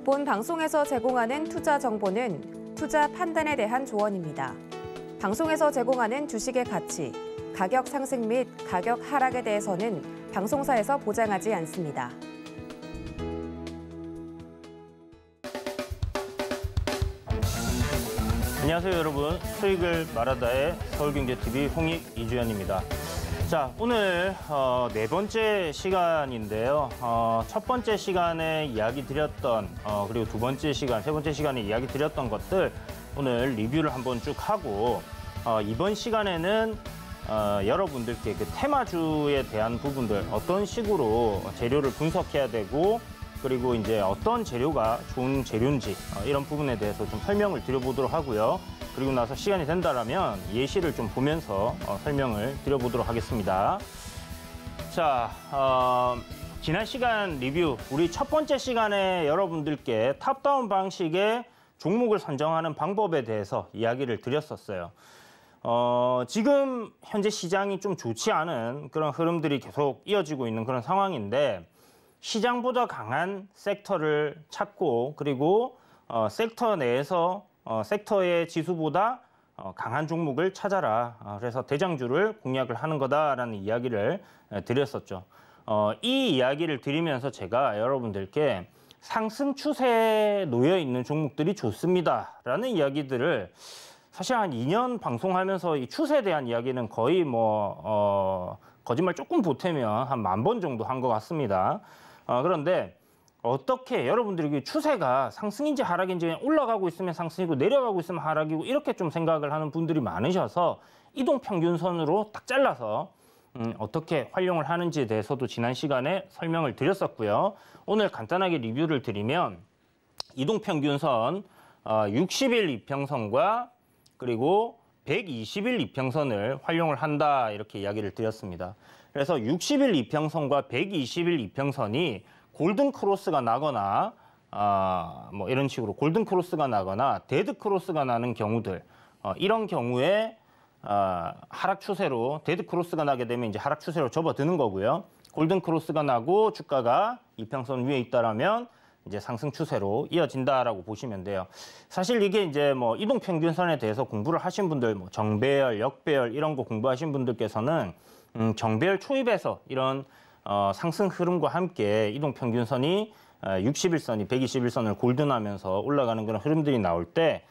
본 방송에서 제공하는 투자 정보는 투자 판단에 대한 조언입니다. 방송에서 제공하는 주식의 가치, 가격 상승 및 가격 하락에 대해서는 방송사에서 보장하지 않습니다. 안녕하세요 여러분, 수익을 말하다의 서울경제TV 홍익 이주연입니다. 자, 오늘 네 번째 시간인데요. 첫 번째 시간에 이야기 드렸던 그리고 두 번째 시간, 세 번째 시간에 이야기 드렸던 것들 오늘 리뷰를 한번 쭉 하고 이번 시간에는 여러분들께 그 테마주에 대한 부분들 어떤 식으로 재료를 분석해야 되고 그리고 이제 어떤 재료가 좋은 재료인지 이런 부분에 대해서 좀 설명을 드려보도록 하고요. 그리고 나서 시간이 된다라면 예시를 좀 보면서 설명을 드려보도록 하겠습니다. 자, 지난 시간 리뷰, 우리 첫 번째 시간에 여러분들께 탑다운 방식의 종목을 선정하는 방법에 대해서 이야기를 드렸었어요. 지금 현재 시장이 좀 좋지 않은 그런 흐름들이 계속 이어지고 있는 그런 상황인데 시장보다 강한 섹터를 찾고 그리고 섹터 내에서 섹터의 지수보다 강한 종목을 찾아라. 그래서 대장주를 공략을 하는 거다라는 이야기를 드렸었죠. 이 이야기를 드리면서 제가 여러분들께 상승 추세에 놓여 있는 종목들이 좋습니다라는 이야기들을 사실 한 2년 방송하면서 이 추세에 대한 이야기는 거의 거짓말 조금 보태면 한 10,000번 정도 한 것 같습니다. 그런데 어떻게 여러분들이 추세가 상승인지 하락인지 그냥 올라가고 있으면 상승이고 내려가고 있으면 하락이고 이렇게 좀 생각을 하는 분들이 많으셔서 이동평균선으로 딱 잘라서 어떻게 활용을 하는지에 대해서도 지난 시간에 설명을 드렸었고요. 오늘 간단하게 리뷰를 드리면 이동평균선 60일 이평선과 그리고 120일 이평선을 활용을 한다 이렇게 이야기를 드렸습니다. 그래서 60일 이평선과 120일 이평선이 골든 크로스가 나거나 뭐 이런 식으로 골든 크로스가 나거나 데드 크로스가 나는 경우들 이런 경우에 하락 추세로 데드 크로스가 나게 되면 이제 하락 추세로 접어드는 거고요. 골든 크로스가 나고 주가가 이평선 위에 있다라면 이제 상승 추세로 이어진다라고 보시면 돼요. 사실 이게 이제 뭐 이동평균선에 대해서 공부를 하신 분들, 뭐 정배열, 역배열 이런 거 공부하신 분들께서는 정배열 초입에서 이런 상승 흐름과 함께 이동평균선이 60일선이 120일선을 골든하면서 올라가는 그런 흐름들이 나올 때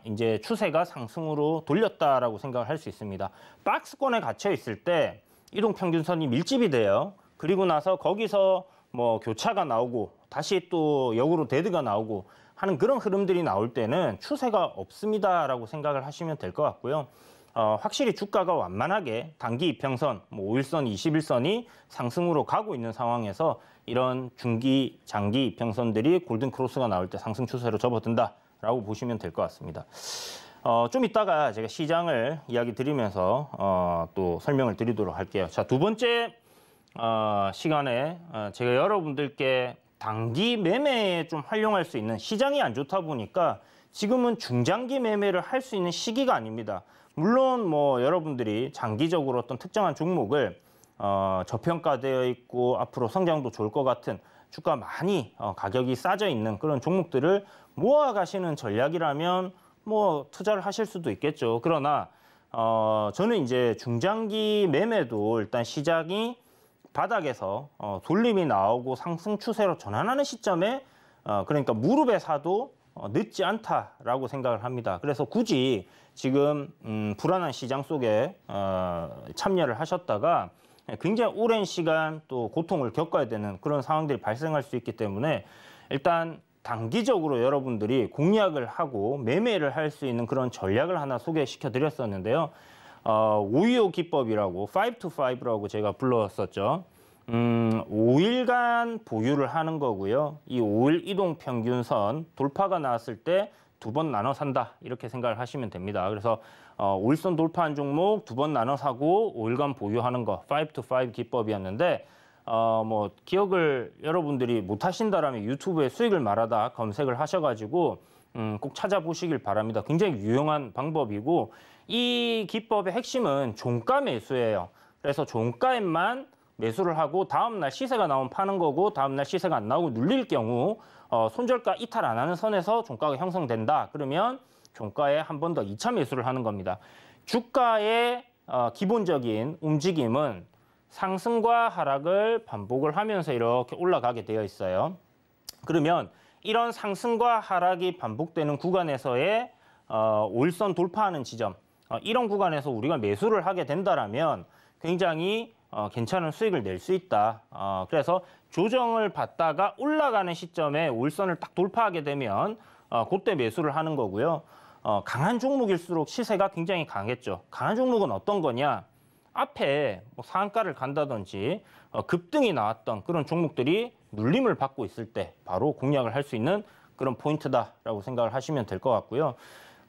이제 추세가 상승으로 돌렸다라고 생각을 할 수 있습니다. 박스권에 갇혀 있을 때 이동평균선이 밀집이 돼요. 그리고 나서 거기서 뭐 교차가 나오고 다시 또 역으로 데드가 나오고 하는 그런 흐름들이 나올 때는 추세가 없습니다라고 생각을 하시면 될 것 같고요. 확실히 주가가 완만하게 단기 이평선, 뭐 5일선, 21선이 상승으로 가고 있는 상황에서 이런 중기, 장기 이평선들이 골든 크로스가 나올 때 상승 추세로 접어든다라고 보시면 될 것 같습니다. 좀 이따가 제가 시장을 이야기 드리면서 또 설명을 드리도록 할게요. 자, 두 번째 시간에 제가 여러분들께 단기 매매에 좀 활용할 수 있는 시장이 안 좋다 보니까 지금은 중장기 매매를 할 수 있는 시기가 아닙니다. 물론 뭐 여러분들이 장기적으로 어떤 특정한 종목을 저평가되어 있고 앞으로 성장도 좋을 것 같은 주가 많이 가격이 싸져 있는 그런 종목들을 모아 가시는 전략이라면 뭐 투자를 하실 수도 있겠죠. 그러나 저는 이제 중장기 매매도 일단 시장이 바닥에서 돌림이 나오고 상승 추세로 전환하는 시점에 그러니까 무릎에 사도 늦지 않다라고 생각을 합니다. 그래서 굳이 지금 불안한 시장 속에 참여를 하셨다가 굉장히 오랜 시간 또 고통을 겪어야 되는 그런 상황들이 발생할 수 있기 때문에 일단 단기적으로 여러분들이 공략을 하고 매매를 할 수 있는 그런 전략을 하나 소개시켜 드렸었는데요. 525 기법이라고 5-to-5라고 제가 불렀었죠. 5일간 보유를 하는 거고요. 이 5일 이동평균선 돌파가 나왔을 때 2번 나눠 산다 이렇게 생각을 하시면 됩니다. 그래서 5일선 돌파한 종목 2번 나눠 사고 5일간 보유하는 거 5-to-5 기법이었는데 뭐 기억을 여러분들이 못 하신다라면 유튜브에 수익을 말하다 검색을 하셔가지고 꼭 찾아보시길 바랍니다. 굉장히 유용한 방법이고 이 기법의 핵심은 종가 매수예요. 그래서 종가에만 매수를 하고 다음날 시세가 나오면 파는 거고 다음날 시세가 안 나오고 눌릴 경우 손절가 이탈 안 하는 선에서 종가가 형성된다. 그러면 종가에 한 번 더 2차 매수를 하는 겁니다. 주가의 기본적인 움직임은 상승과 하락을 반복을 하면서 이렇게 올라가게 되어 있어요. 그러면 이런 상승과 하락이 반복되는 구간에서의 5일선 돌파하는 지점, 이런 구간에서 우리가 매수를 하게 된다라면 굉장히 괜찮은 수익을 낼 수 있다. 그래서 조정을 받다가 올라가는 시점에 5일선을 딱 돌파하게 되면 그때 매수를 하는 거고요. 강한 종목일수록 시세가 굉장히 강했죠. 강한 종목은 어떤 거냐? 앞에 뭐 상한가를 간다든지 급등이 나왔던 그런 종목들이 눌림을 받고 있을 때 바로 공략을 할 수 있는 그런 포인트다라고 생각을 하시면 될 것 같고요.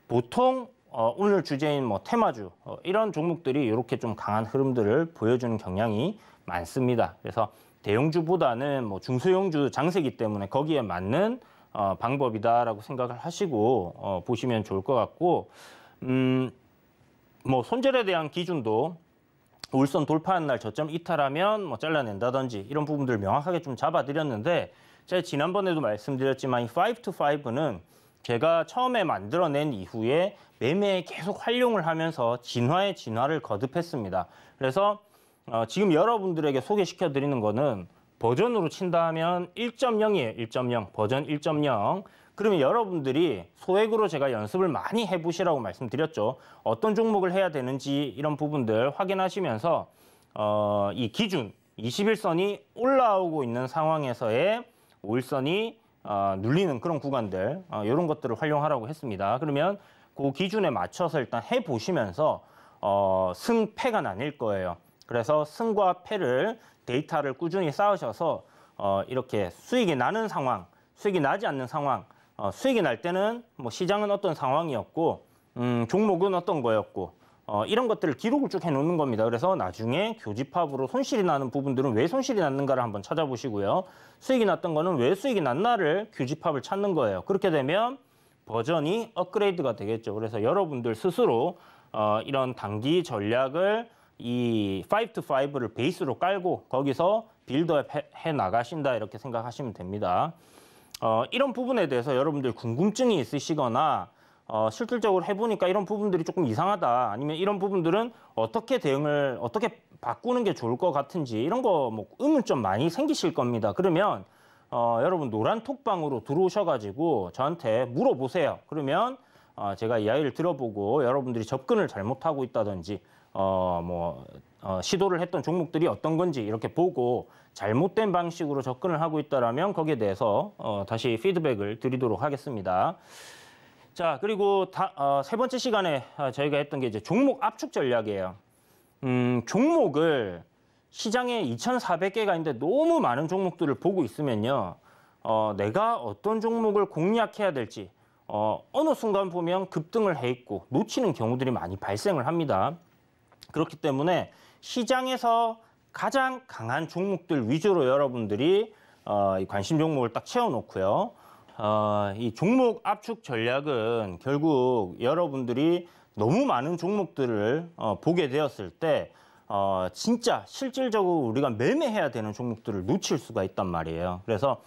보통 오늘 주제인 뭐 테마주 이런 종목들이 이렇게 좀 강한 흐름들을 보여주는 경향이 많습니다. 그래서 대형주보다는 뭐 중소형주 장세기 때문에 거기에 맞는 방법이다라고 생각을 하시고 보시면 좋을 것 같고, 뭐 손절에 대한 기준도 5일선 돌파한 날 저점 이탈하면 뭐 잘라낸다든지 이런 부분들 명확하게 좀 잡아드렸는데, 제가 지난번에도 말씀드렸지만 이 5to5는 제가 처음에 만들어낸 이후에 매매에 계속 활용을 하면서 진화에 진화를 거듭했습니다. 그래서 지금 여러분들에게 소개시켜 드리는 거는 버전으로 친다면 1.0이에요. 1.0, 버전 1.0. 그러면 여러분들이 소액으로 제가 연습을 많이 해보시라고 말씀드렸죠. 어떤 종목을 해야 되는지 이런 부분들 확인하시면서 이 기준 21선이 올라오고 있는 상황에서의 5일선이 눌리는 그런 구간들, 이런 것들을 활용하라고 했습니다. 그러면 그 기준에 맞춰서 일단 해보시면서 승패가 나뉠 거예요. 그래서 승과 패를 데이터를 꾸준히 쌓으셔서 이렇게 수익이 나는 상황, 수익이 나지 않는 상황, 수익이 날 때는 뭐 시장은 어떤 상황이었고 종목은 어떤 거였고 이런 것들을 기록을 쭉 해놓는 겁니다. 그래서 나중에 교집합으로 손실이 나는 부분들은 왜 손실이 났는가를 한번 찾아보시고요. 수익이 났던 거는 왜 수익이 났나를 교집합을 찾는 거예요. 그렇게 되면 버전이 업그레이드가 되겠죠. 그래서 여러분들 스스로 이런 단기 전략을 이 5to5를 베이스로 깔고 거기서 빌드업 해 나가신다 이렇게 생각하시면 됩니다. 이런 부분에 대해서 여러분들 궁금증이 있으시거나 실질적으로 해보니까 이런 부분들이 조금 이상하다, 아니면 이런 부분들은 어떻게 대응을 어떻게 바꾸는 게 좋을 것 같은지 이런 거 뭐 의문점 많이 생기실 겁니다. 그러면 여러분 노란 톡방으로 들어오셔가지고 저한테 물어보세요. 그러면 제가 이야기를 들어보고 여러분들이 접근을 잘못하고 있다든지 시도를 했던 종목들이 어떤 건지 이렇게 보고 잘못된 방식으로 접근을 하고 있다라면 거기에 대해서 다시 피드백을 드리도록 하겠습니다. 자, 그리고 세 번째 시간에 저희가 했던 게 이제 종목 압축 전략이에요. 종목을 시장에 2,400개가 있는데 너무 많은 종목들을 보고 있으면요, 내가 어떤 종목을 공략해야 될지 어느 순간 보면 급등을 해 있고 놓치는 경우들이 많이 발생을 합니다. 그렇기 때문에 시장에서 가장 강한 종목들 위주로 여러분들이 이 관심 종목을 딱 채워놓고요. 이 종목 압축 전략은 결국 여러분들이 너무 많은 종목들을 보게 되었을 때 진짜 실질적으로 우리가 매매해야 되는 종목들을 놓칠 수가 있단 말이에요. 그래서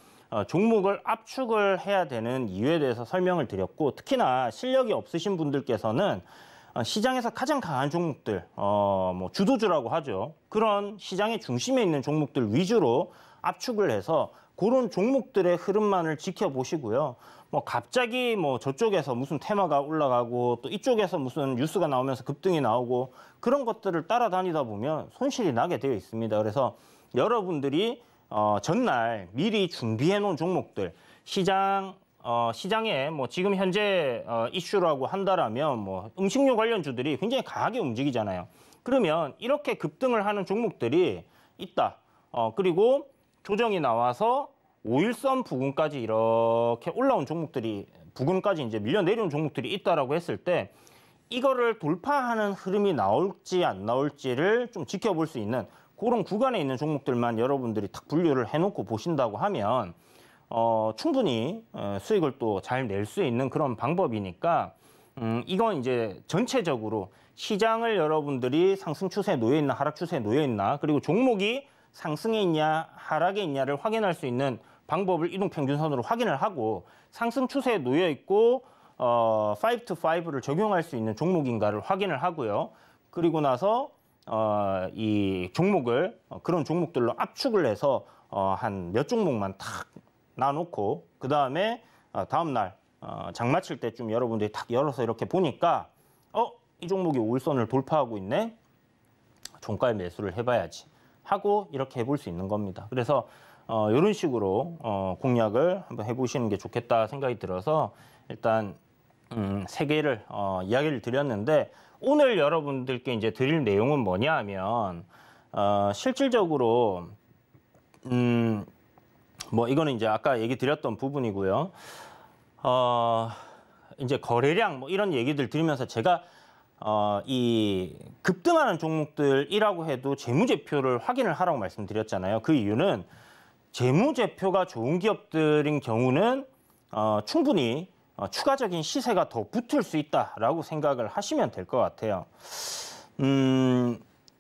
종목을 압축을 해야 되는 이유에 대해서 설명을 드렸고, 특히나 실력이 없으신 분들께서는 시장에서 가장 강한 종목들, 뭐 주도주라고 하죠. 그런 시장의 중심에 있는 종목들 위주로 압축을 해서 그런 종목들의 흐름만을 지켜보시고요. 뭐 갑자기 뭐 저쪽에서 무슨 테마가 올라가고 또 이쪽에서 무슨 뉴스가 나오면서 급등이 나오고 그런 것들을 따라다니다 보면 손실이 나게 되어 있습니다. 그래서 여러분들이 전날 미리 준비해 놓은 종목들, 시장에 뭐 지금 현재 이슈라고 한다라면 뭐 음식료 관련주들이 굉장히 강하게 움직이잖아요. 그러면 이렇게 급등을 하는 종목들이 있다. 그리고 조정이 나와서 5일선 부근까지 이렇게 올라온 종목들이, 부근까지 이제 밀려 내려온 종목들이 있다라고 했을 때 이거를 돌파하는 흐름이 나올지 안 나올지를 좀 지켜볼 수 있는 그런 구간에 있는 종목들만 여러분들이 딱 분류를 해놓고 보신다고 하면 충분히 수익을 또 잘 낼 수 있는 그런 방법이니까 이건 이제 전체적으로 시장을 여러분들이 상승 추세에 놓여 있나 하락 추세에 놓여 있나, 그리고 종목이 상승에 있냐 하락에 있냐를 확인할 수 있는 방법을 이동평균선으로 확인을 하고 상승 추세에 놓여 있고 5 to 5를 적용할 수 있는 종목인가를 확인을 하고요. 그리고 나서 이 종목을 그런 종목들로 압축을 해서 한 몇 종목만 탁 놔놓고 그 다음에 다음 날 장마칠 때쯤 여러분들이 탁 열어서 이렇게 보니까 이 종목이 5일선을 돌파하고 있네. 종가에 매수를 해봐야지 하고 이렇게 해볼 수 있는 겁니다. 그래서 이런 식으로 공략을 한번 해보시는 게 좋겠다 생각이 들어서 일단 세 개를 이야기를 드렸는데 오늘 여러분들께 이제 드릴 내용은 뭐냐 하면 실질적으로 뭐 이거는 이제 아까 얘기 드렸던 부분이고요. 이제 거래량 뭐 이런 얘기들 드리면서 제가 이 급등하는 종목들이라고 해도 재무제표를 확인을 하라고 말씀드렸잖아요. 그 이유는 재무제표가 좋은 기업들인 경우는 충분히 추가적인 시세가 더 붙을 수 있다라고 생각을 하시면 될 것 같아요.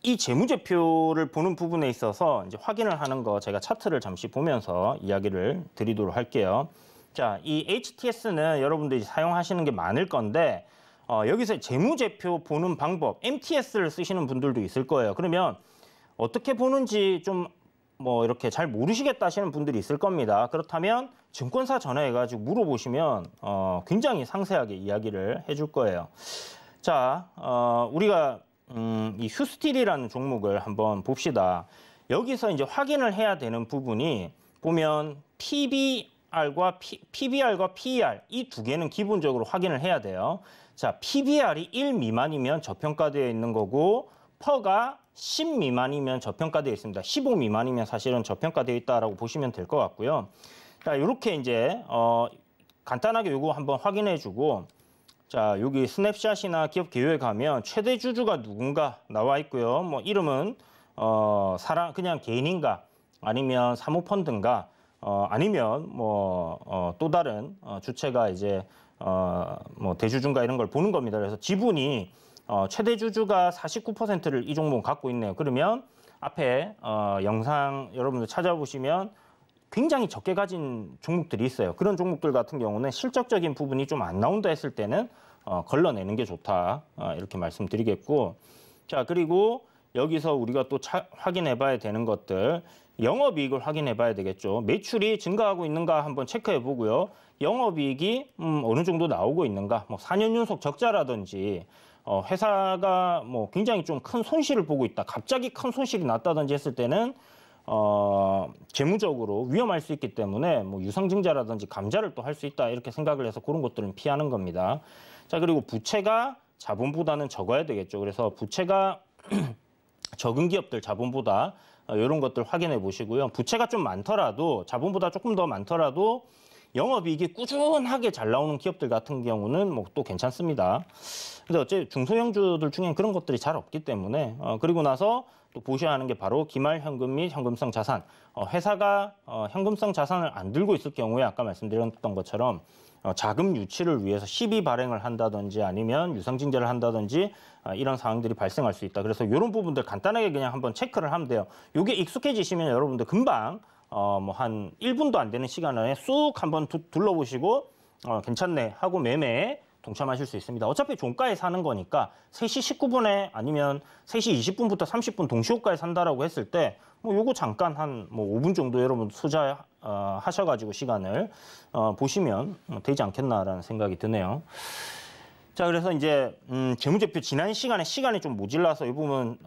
이 재무제표를 보는 부분에 있어서 이제 확인을 하는 거 제가 차트를 잠시 보면서 이야기를 드리도록 할게요. 자, 이 HTS는 여러분들이 사용하시는 게 많을 건데 여기서 재무제표 보는 방법, MTS를 쓰시는 분들도 있을 거예요. 그러면 어떻게 보는지 좀 뭐 이렇게 잘 모르시겠다 하시는 분들이 있을 겁니다. 그렇다면 증권사 전화해가지고 물어보시면 굉장히 상세하게 이야기를 해줄 거예요. 자, 우리가 이 휴스틸이라는 종목을 한번 봅시다. 여기서 이제 확인을 해야 되는 부분이 보면 PBR과 PER 이 두 개는 기본적으로 확인을 해야 돼요. 자, PBR이 1 미만이면 저평가되어 있는 거고 퍼가 10 미만이면 저평가되어 있습니다. 15 미만이면 사실은 저평가되어 있다라고 보시면 될 것 같고요. 자, 이렇게 이제 간단하게 이거 한번 확인해주고, 자, 여기 스냅샷이나 기업 개요에 가면 최대 주주가 누군가 나와 있고요. 뭐 이름은 그냥 개인인가, 아니면 사모펀드인가, 아니면 뭐 또 다른 주체가 이제 뭐 대주주인가 이런 걸 보는 겁니다. 그래서 지분이 최대 주주가 49%를 이 종목은 갖고 있네요. 그러면 앞에 영상 여러분들 찾아보시면 굉장히 적게 가진 종목들이 있어요. 그런 종목들 같은 경우는 실적적인 부분이 좀 안 나온다 했을 때는 걸러내는 게 좋다. 이렇게 말씀드리겠고, 자, 그리고 여기서 우리가 또 확인해 봐야 되는 것들, 영업이익을 확인해 봐야 되겠죠. 매출이 증가하고 있는가 한번 체크해 보고요. 영업이익이 어느 정도 나오고 있는가, 뭐 4년 연속 적자라든지 회사가 뭐 굉장히 좀 큰 손실을 보고 있다, 갑자기 큰 손실이 났다든지 했을 때는 재무적으로 위험할 수 있기 때문에 뭐 유상증자라든지 감자를 또 할 수 있다 이렇게 생각을 해서 그런 것들은 피하는 겁니다. 자, 그리고 부채가 자본보다는 적어야 되겠죠. 그래서 부채가 적은 기업들 자본보다 이런 것들 확인해 보시고요. 부채가 좀 많더라도 자본보다 조금 더 많더라도 영업이익이 꾸준하게 잘 나오는 기업들 같은 경우는 뭐 또 괜찮습니다. 근데 어째 중소형주들 중엔 그런 것들이 잘 없기 때문에 그리고 나서 또 보셔야 하는 게 바로 기말현금 및 현금성 자산. 회사가 현금성 자산을 안 들고 있을 경우에 아까 말씀드렸던 것처럼 자금 유치를 위해서 시비 발행을 한다든지 아니면 유상증자를 한다든지 이런 상황들이 발생할 수 있다. 그래서 이런 부분들 간단하게 그냥 한번 체크를 하면 돼요. 이게 익숙해지시면 여러분들 금방 뭐 한 1분도 안 되는 시간 안에 쑥 한번 둘러보시고 괜찮네 하고 매매에 동참하실 수 있습니다. 어차피 종가에 사는 거니까 3시 19분에 아니면 3시 20분부터 30분 동시호가에 산다라고 했을 때 뭐 요거 잠깐 한 뭐 5분 정도 여러분 투자하셔가지고 시간을 보시면 되지 않겠나라는 생각이 드네요. 자, 그래서 이제 재무제표 지난 시간에 시간이 좀 모질라서 이 부분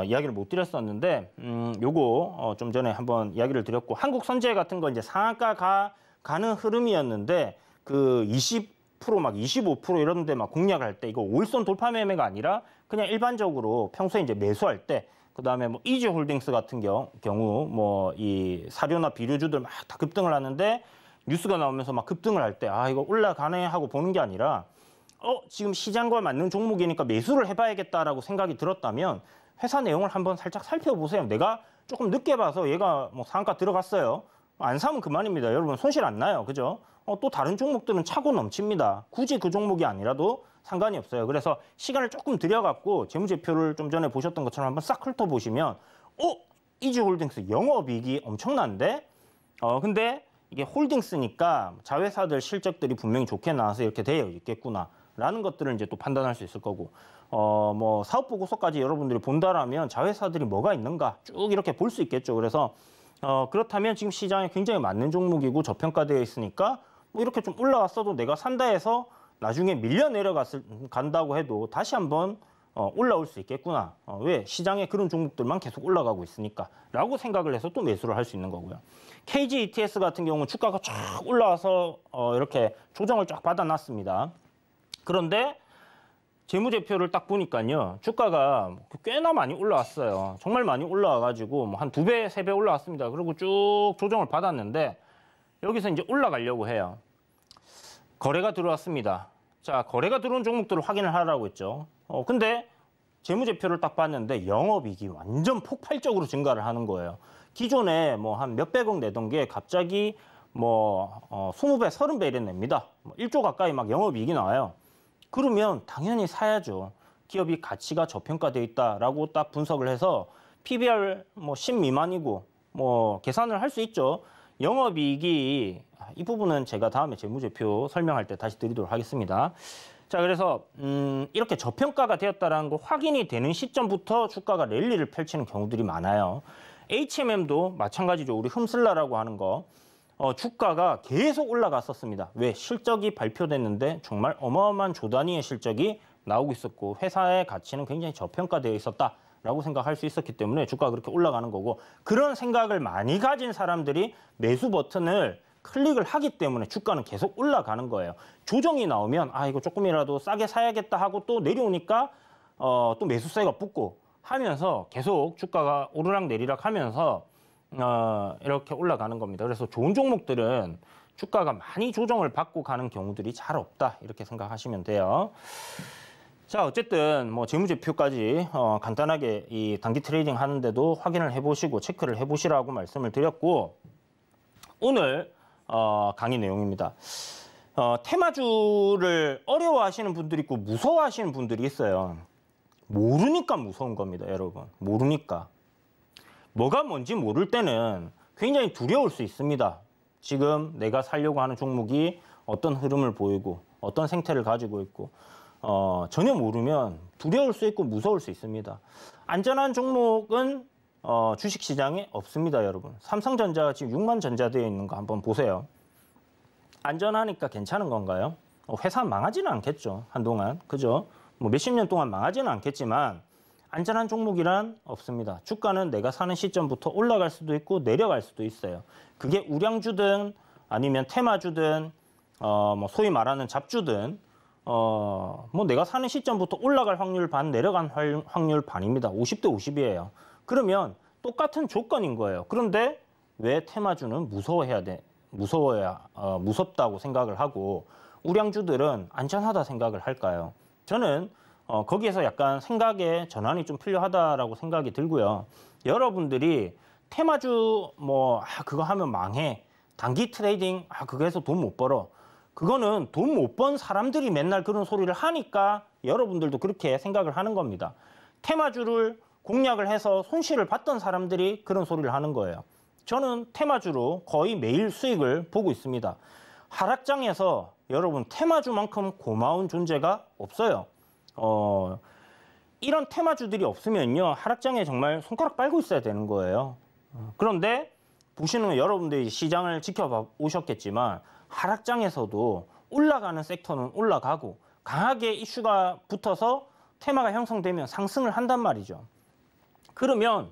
이야기를 못 드렸었는데 요거 좀 전에 한번 이야기를 드렸고, 한국선제 같은 거 이제 상한가 가는 흐름이었는데 그 20% 막 25% 이런 데 막 공략할 때 이거 5일선 돌파 매매가 아니라 그냥 일반적으로 평소에 이제 매수할 때, 그다음에 뭐 이지홀딩스 같은 경우 뭐 이 사료나 비료주들 막 다 급등을 하는데 뉴스가 나오면서 막 급등을 할 때 이거 올라가네 하고 보는 게 아니라 지금 시장과 맞는 종목이니까 매수를 해봐야겠다라고 생각이 들었다면 회사 내용을 한번 살짝 살펴보세요. 내가 조금 늦게 봐서 얘가 뭐 상한가 들어갔어요. 안 사면 그만입니다. 여러분 손실 안 나요. 그죠? 또 다른 종목들은 차고 넘칩니다. 굳이 그 종목이 아니라도 상관이 없어요. 그래서 시간을 조금 들여갖고 재무제표를 좀 전에 보셨던 것처럼 한번 싹 훑어보시면 이지홀딩스 영업이익이 엄청난데 근데 이게 홀딩스니까 자회사들 실적들이 분명히 좋게 나와서 이렇게 되어 있겠구나라는 것들을 이제 또 판단할 수 있을 거고 뭐 사업 보고서까지 여러분들이 본다라면 자회사들이 뭐가 있는가 쭉 이렇게 볼 수 있겠죠. 그래서 그렇다면 지금 시장에 굉장히 맞는 종목이고 저평가되어 있으니까 뭐 이렇게 좀 올라왔어도 내가 산다 해서 나중에 밀려 내려간다고 해도 다시 한번 올라올 수 있겠구나. 왜? 시장에 그런 종목들만 계속 올라가고 있으니까 라고 생각을 해서 또 매수를 할 수 있는 거고요. KG ETS 같은 경우는 주가가 쫙 올라와서 이렇게 조정을 쫙 받아놨습니다. 그런데 재무제표를 딱 보니까요. 주가가 꽤나 많이 올라왔어요. 정말 많이 올라와가지고 뭐 한 2배, 3배 올라왔습니다. 그리고 쭉 조정을 받았는데 여기서 이제 올라가려고 해요. 거래가 들어왔습니다. 자, 거래가 들어온 종목들을 확인을 하라고 했죠. 근데 재무제표를 딱 봤는데 영업이익이 완전 폭발적으로 증가를 하는 거예요. 기존에 뭐 한 몇백억 내던 게 갑자기 뭐 20배, 30배 이래 냅니다. 1조 가까이 막 영업이익이 나와요. 그러면 당연히 사야죠. 기업이 가치가 저평가되어 있다라고 딱 분석을 해서 PBR 뭐 10 미만이고 뭐 계산을 할 수 있죠. 영업이익이 이 부분은 제가 다음에 재무제표 설명할 때 다시 드리도록 하겠습니다. 자, 그래서 이렇게 저평가가 되었다는 거 확인이 되는 시점부터 주가가 랠리를 펼치는 경우들이 많아요. HMM도 마찬가지죠. 우리 흠슬라라고 하는 거. 주가가 계속 올라갔었습니다. 왜? 실적이 발표됐는데 정말 어마어마한 조 단위의 실적이 나오고 있었고 회사의 가치는 굉장히 저평가되어 있었다라고 생각할 수 있었기 때문에 주가가 그렇게 올라가는 거고 그런 생각을 많이 가진 사람들이 매수 버튼을 클릭을 하기 때문에 주가는 계속 올라가는 거예요. 조정이 나오면 이거 조금이라도 싸게 사야겠다 하고 또 내려오니까 또 매수세가 붙고 하면서 계속 주가가 오르락 내리락 하면서 이렇게 올라가는 겁니다. 그래서 좋은 종목들은 주가가 많이 조정을 받고 가는 경우들이 잘 없다 이렇게 생각하시면 돼요. 자, 어쨌든 뭐 재무제표까지 간단하게 이 단기 트레이딩 하는데도 확인을 해보시고 체크를 해보시라고 말씀을 드렸고 오늘 강의 내용입니다. 테마주를 어려워하시는 분들이 있고 무서워하시는 분들이 있어요. 모르니까 무서운 겁니다, 여러분. 모르니까. 뭐가 뭔지 모를 때는 굉장히 두려울 수 있습니다. 지금 내가 살려고 하는 종목이 어떤 흐름을 보이고 어떤 생태를 가지고 있고 전혀 모르면 두려울 수 있고 무서울 수 있습니다. 안전한 종목은 주식시장에 없습니다, 여러분. 삼성전자가 지금 6만 전자되어 있는 거 한번 보세요. 안전하니까 괜찮은 건가요? 회사 망하지는 않겠죠, 한동안. 그죠? 뭐 몇십 년 동안 망하지는 않겠지만 안전한 종목이란 없습니다. 주가는 내가 사는 시점부터 올라갈 수도 있고 내려갈 수도 있어요. 그게 우량주든 아니면 테마주든 뭐 소위 말하는 잡주든 뭐 내가 사는 시점부터 올라갈 확률 반, 내려간 확률 반입니다. 50대 50이에요. 그러면 똑같은 조건인 거예요. 그런데 왜 테마주는 무섭다고 생각을 하고 우량주들은 안전하다 생각을 할까요? 저는 거기에서 약간 생각의 전환이 좀 필요하다라고 생각이 들고요. 여러분들이 테마주 그거 하면 망해. 단기 트레이딩 그거 해서 돈 못 벌어. 그거는 돈 못 번 사람들이 맨날 그런 소리를 하니까 여러분들도 그렇게 생각을 하는 겁니다. 테마주를 공략을 해서 손실을 봤던 사람들이 그런 소리를 하는 거예요. 저는 테마주로 거의 매일 수익을 보고 있습니다. 하락장에서 여러분 테마주만큼 고마운 존재가 없어요. 이런 테마주들이 없으면요 하락장에 정말 손가락 빨고 있어야 되는 거예요. 그런데 보시는 여러분들이 시장을 지켜봐 오셨겠지만 하락장에서도 올라가는 섹터는 올라가고 강하게 이슈가 붙어서 테마가 형성되면 상승을 한단 말이죠. 그러면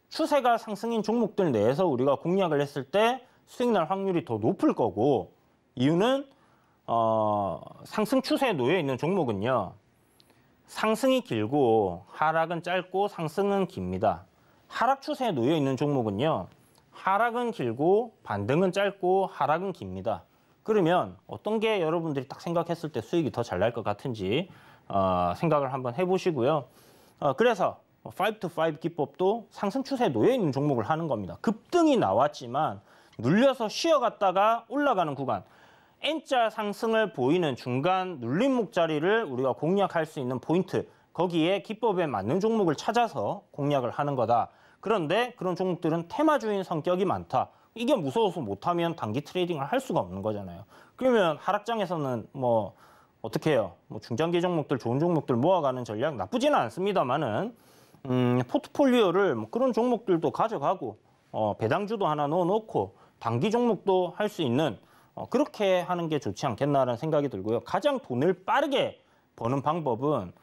추세가 상승인 종목들 내에서 우리가 공략을 했을 때 수익 날 확률이 더 높을 거고 이유는 상승 추세에 놓여 있는 종목은요. 상승이 길고 하락은 짧고 상승은 깁니다. 하락 추세에 놓여 있는 종목은요. 하락은 길고 반등은 짧고 하락은 깁니다. 그러면 어떤 게 여러분들이 딱 생각했을 때 수익이 더 잘 날 것 같은지 생각을 한번 해보시고요. 그래서 5-to-5 기법도 상승 추세에 놓여 있는 종목을 하는 겁니다. 급등이 나왔지만 눌려서 쉬어갔다가 올라가는 구간 N자 상승을 보이는 중간 눌림목 자리를 우리가 공략할 수 있는 포인트 거기에 기법에 맞는 종목을 찾아서 공략을 하는 거다. 그런데 그런 종목들은 테마주인 성격이 많다. 이게 무서워서 못하면 단기 트레이딩을 할 수가 없는 거잖아요. 그러면 하락장에서는 뭐 어떻게 해요? 뭐 중장기 종목들, 좋은 종목들 모아가는 전략 나쁘지는 않습니다만은 포트폴리오를 뭐 그런 종목들도 가져가고 배당주도 하나 넣어놓고 단기 종목도 할 수 있는 그렇게 하는 게 좋지 않겠나라는 생각이 들고요. 가장 돈을 빠르게 버는 방법은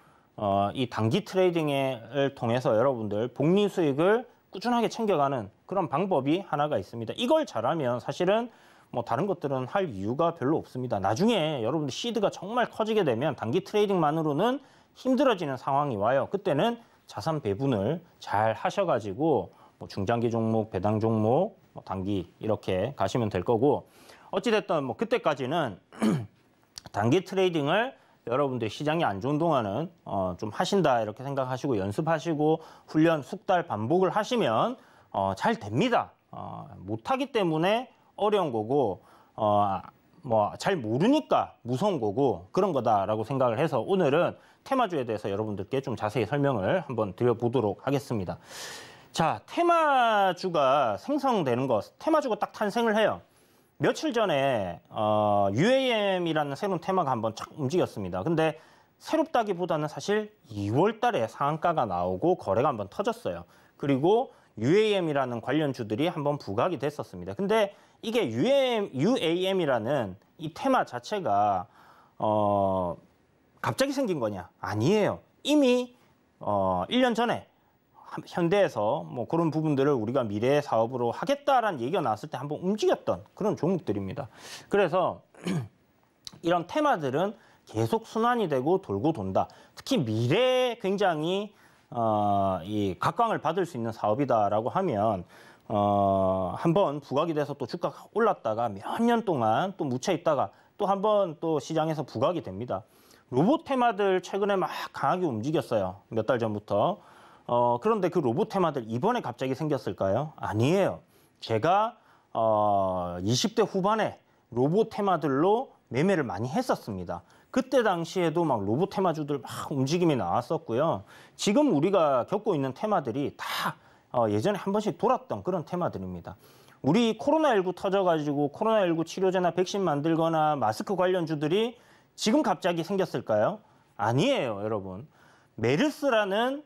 이 단기 트레이딩을 통해서 여러분들 복리 수익을 꾸준하게 챙겨가는 그런 방법이 하나가 있습니다. 이걸 잘하면 사실은 뭐 다른 것들은 할 이유가 별로 없습니다. 나중에 여러분들 시드가 정말 커지게 되면 단기 트레이딩만으로는 힘들어지는 상황이 와요. 그때는 자산 배분을 잘 하셔가지고 뭐 중장기 종목, 배당 종목, 뭐 단기 이렇게 가시면 될 거고 어찌됐든 뭐 그때까지는 단기 트레이딩을 여러분들 시장이 안 좋은 동안은 좀 하신다 이렇게 생각하시고 연습하시고 훈련 숙달 반복을 하시면 잘 됩니다. 못하기 때문에 어려운 거고 뭐 잘 모르니까 무서운 거고 그런 거다라고 생각을 해서 오늘은 테마주에 대해서 여러분들께 좀 자세히 설명을 한번 드려보도록 하겠습니다. 자, 테마주가 생성되는 것, 테마주가 딱 탄생을 해요. 며칠 전에 UAM이라는 새로운 테마가 한번 착 움직였습니다. 근데 새롭다기보다는 사실 2월 달에 상한가가 나오고 거래가 한번 터졌어요. 그리고 UAM이라는 관련주들이 한번 부각이 됐었습니다. 근데 이게 UAM이라는 이 테마 자체가 갑자기 생긴 거냐? 아니에요. 이미 1년 전에 현대에서 뭐 그런 부분들을 우리가 미래의 사업으로 하겠다라는 얘기가 나왔을 때 한번 움직였던 그런 종목들입니다. 그래서 이런 테마들은 계속 순환이 되고 돌고 돈다. 특히 미래에 굉장히 이 각광을 받을 수 있는 사업이다라고 하면 한번 부각이 돼서 또 주가가 올랐다가 몇 년 동안 또 묻혀 있다가 또 한번 또 시장에서 부각이 됩니다. 로봇 테마들 최근에 막 강하게 움직였어요. 몇 달 전부터. 그런데 그 로봇 테마들 이번에 갑자기 생겼을까요? 아니에요. 제가 20대 후반에 로봇 테마들로 매매를 많이 했었습니다. 그때 당시에도 막 로봇 테마주들 막 움직임이 나왔었고요. 지금 우리가 겪고 있는 테마들이 다 예전에 한 번씩 돌았던 그런 테마들입니다. 우리 코로나19 터져가지고 코로나19 치료제나 백신 만들거나 마스크 관련주들이 지금 갑자기 생겼을까요? 아니에요, 여러분. 메르스라는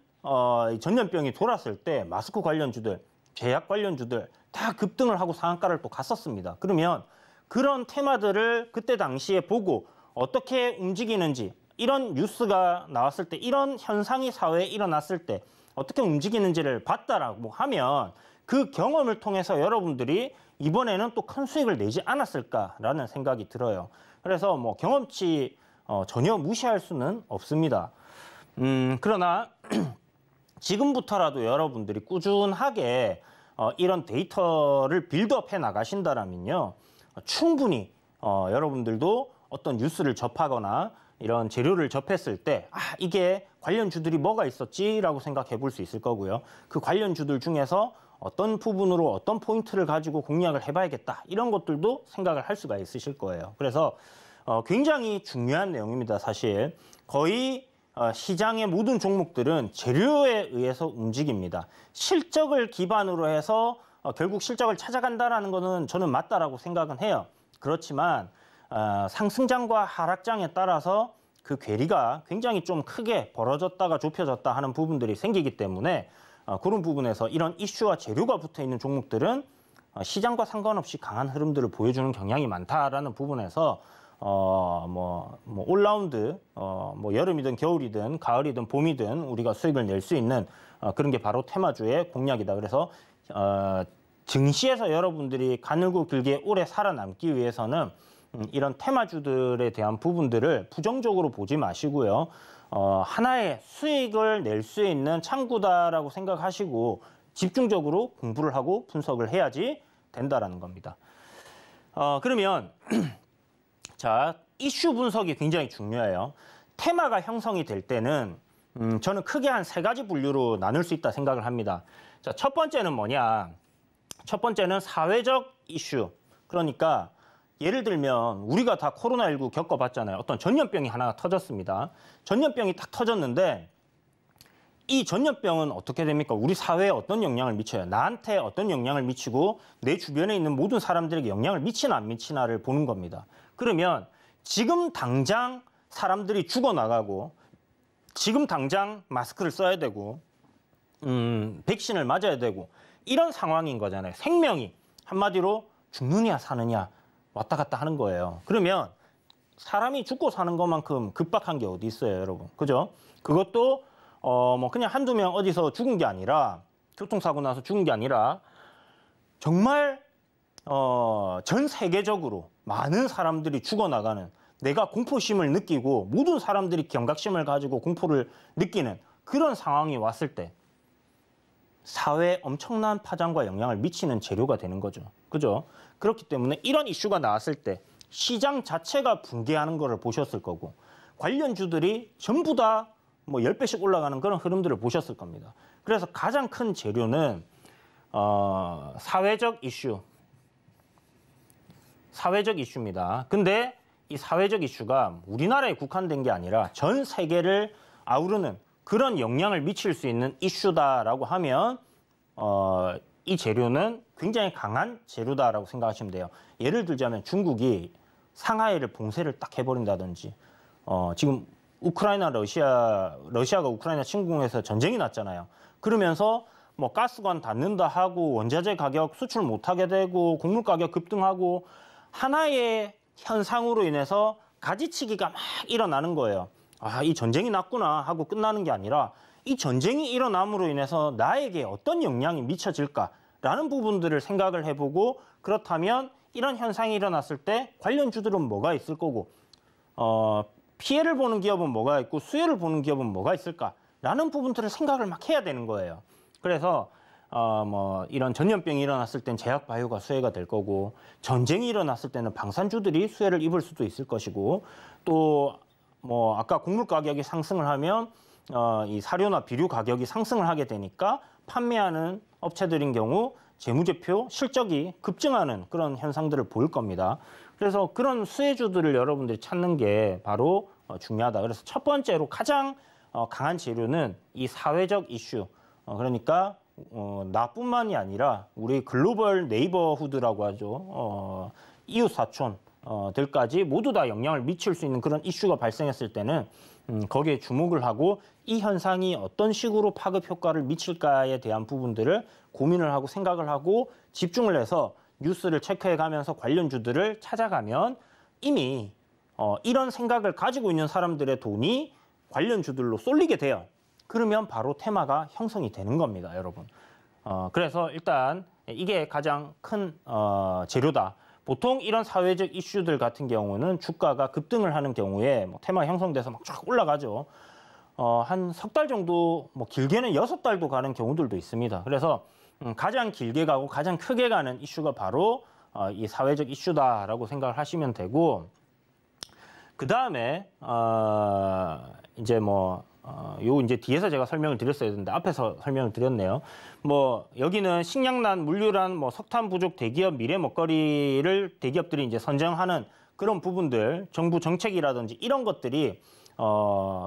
전염병이 돌았을 때 마스크 관련주들, 제약 관련주들 다 급등을 하고 상한가를 또 갔었습니다. 그러면 그런 테마들을 그때 당시에 보고 어떻게 움직이는지 이런 뉴스가 나왔을 때 이런 현상이 사회에 일어났을 때 어떻게 움직이는지를 봤다라고 하면 그 경험을 통해서 여러분들이 이번에는 또 큰 수익을 내지 않았을까라는 생각이 들어요. 그래서 뭐 경험치 전혀 무시할 수는 없습니다. 그러나 지금부터라도 여러분들이 꾸준하게 이런 데이터를 빌드업해 나가신다면요. 충분히 여러분들도 어떤 뉴스를 접하거나 이런 재료를 접했을 때 이게 관련주들이 뭐가 있었지라고 생각해 볼 수 있을 거고요. 그 관련주들 중에서 어떤 부분으로 어떤 포인트를 가지고 공략을 해봐야겠다. 이런 것들도 생각을 할 수가 있으실 거예요. 그래서 굉장히 중요한 내용입니다. 사실 거의 시장의 모든 종목들은 재료에 의해서 움직입니다. 실적을 기반으로 해서 결국 실적을 찾아간다는 것은 저는 맞다라고 생각은 해요. 그렇지만 상승장과 하락장에 따라서 그 괴리가 굉장히 좀 크게 벌어졌다가 좁혀졌다 하는 부분들이 생기기 때문에 그런 부분에서 이런 이슈와 재료가 붙어 있는 종목들은 시장과 상관없이 강한 흐름들을 보여주는 경향이 많다라는 부분에서 올라운드 뭐 여름이든 겨울이든 가을이든 봄이든 우리가 수익을 낼 수 있는 그런 게 바로 테마주의 공략이다. 그래서 증시에서 여러분들이 가늘고 길게 오래 살아남기 위해서는 이런 테마주들에 대한 부분들을 부정적으로 보지 마시고요. 하나의 수익을 낼 수 있는 창구다라고 생각하시고 집중적으로 공부를 하고 분석을 해야지 된다라는 겁니다. 그러면 자, 이슈 분석이 굉장히 중요해요. 테마가 형성이 될 때는 저는 크게 한 3가지 분류로 나눌 수 있다 생각을 합니다. 자, 첫 번째는 뭐냐? 첫 번째는 사회적 이슈. 그러니까 예를 들면 우리가 다 코로나19 겪어봤잖아요. 어떤 전염병이 하나가 터졌습니다. 전염병이 딱 터졌는데 이 전염병은 어떻게 됩니까? 우리 사회에 어떤 영향을 미쳐요? 나한테 어떤 영향을 미치고 내 주변에 있는 모든 사람들에게 영향을 미치나 안 미치나를 보는 겁니다. 그러면 지금 당장 사람들이 죽어나가고 지금 당장 마스크를 써야 되고 백신을 맞아야 되고 이런 상황인 거잖아요. 생명이 한마디로 죽느냐 사느냐 왔다 갔다 하는 거예요. 그러면 사람이 죽고 사는 것만큼 급박한 게 어디 있어요, 여러분? 그죠? 그것도 뭐 그냥 한두 명 어디서 죽은 게 아니라 교통사고 나서 죽은 게 아니라 정말 전 세계적으로 많은 사람들이 죽어나가는 내가 공포심을 느끼고 모든 사람들이 경각심을 가지고 공포를 느끼는 그런 상황이 왔을 때 사회에 엄청난 파장과 영향을 미치는 재료가 되는 거죠. 그죠? 그렇기 때문에 이런 이슈가 나왔을 때 시장 자체가 붕괴하는 거를 보셨을 거고 관련주들이 전부 다 뭐 10배씩 올라가는 그런 흐름들을 보셨을 겁니다. 그래서 가장 큰 재료는 사회적 이슈입니다. 근데 이 사회적 이슈가 우리나라에 국한된 게 아니라 전 세계를 아우르는 그런 영향을 미칠 수 있는 이슈다라고 하면 이 재료는 굉장히 강한 재료다라고 생각하시면 돼요. 예를 들자면 중국이 상하이를 봉쇄를 딱 해버린다든지 지금 러시아가 우크라이나 침공해서 전쟁이 났잖아요. 그러면서 뭐 가스관 닫는다 하고 원자재 가격 수출 못하게 되고 곡물 가격 급등하고 하나의 현상으로 인해서 가지치기가 막 일어나는 거예요. 아, 이 전쟁이 났구나 하고 끝나는 게 아니라 이 전쟁이 일어남으로 인해서 나에게 어떤 영향이 미쳐질까라는 부분들을 생각을 해보고 그렇다면 이런 현상이 일어났을 때 관련주들은 뭐가 있을 거고 피해를 보는 기업은 뭐가 있고 수혜를 보는 기업은 뭐가 있을까라는 부분들을 생각을 막 해야 되는 거예요. 그래서 뭐 이런 전염병이 일어났을 땐 제약 바이오가 수혜가 될 거고 전쟁이 일어났을 때는 방산주들이 수혜를 입을 수도 있을 것이고 또 뭐 아까 곡물 가격이 상승을 하면 이 사료나 비료 가격이 상승을 하게 되니까 판매하는 업체들인 경우 재무제표 실적이 급증하는 그런 현상들을 보일 겁니다. 그래서 그런 수혜주들을 여러분들이 찾는 게 바로 중요하다. 그래서 첫 번째로 가장 강한 재료는 이 사회적 이슈. 그러니까 나뿐만이 아니라 우리 글로벌 네이버후드라고 하죠. 이웃 사촌들까지 모두 다 영향을 미칠 수 있는 그런 이슈가 발생했을 때는 거기에 주목을 하고 이 현상이 어떤 식으로 파급 효과를 미칠까에 대한 부분들을 고민을 하고 생각을 하고 집중을 해서 뉴스를 체크해 가면서 관련주들을 찾아가면 이미 이런 생각을 가지고 있는 사람들의 돈이 관련주들로 쏠리게 돼요. 그러면 바로 테마가 형성이 되는 겁니다, 여러분. 그래서 일단 이게 가장 큰 재료다. 보통 이런 사회적 이슈들 같은 경우는 주가가 급등을 하는 경우에 뭐 테마 형성돼서 막 쫙 올라가죠. 한 석 달 정도, 뭐 길게는 6달도 가는 경우들도 있습니다. 그래서 가장 길게 가고 가장 크게 가는 이슈가 바로 이 사회적 이슈다라고 생각을 하시면 되고, 그 다음에 이제 뭐 요 이제 뒤에서 제가 설명을 드렸어야 되는데 앞에서 설명을 드렸네요. 뭐 여기는 식량난, 물류난, 뭐 석탄 부족 대기업 미래 먹거리를 대기업들이 이제 선정하는 그런 부분들, 정부 정책이라든지 이런 것들이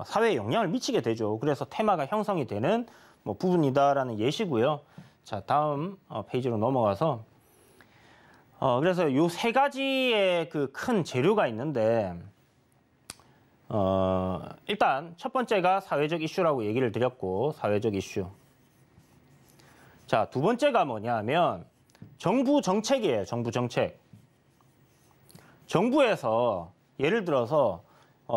사회에 영향을 미치게 되죠. 그래서 테마가 형성이 되는 뭐 부분이다라는 예시고요. 자, 다음 페이지로 넘어가서 그래서 요 세 가지의 그 큰 재료가 있는데 일단 첫 번째가 사회적 이슈라고 얘기를 드렸고, 사회적 이슈. 자, 두 번째가 뭐냐면 정부 정책이에요. 정부 정책. 정부에서 예를 들어서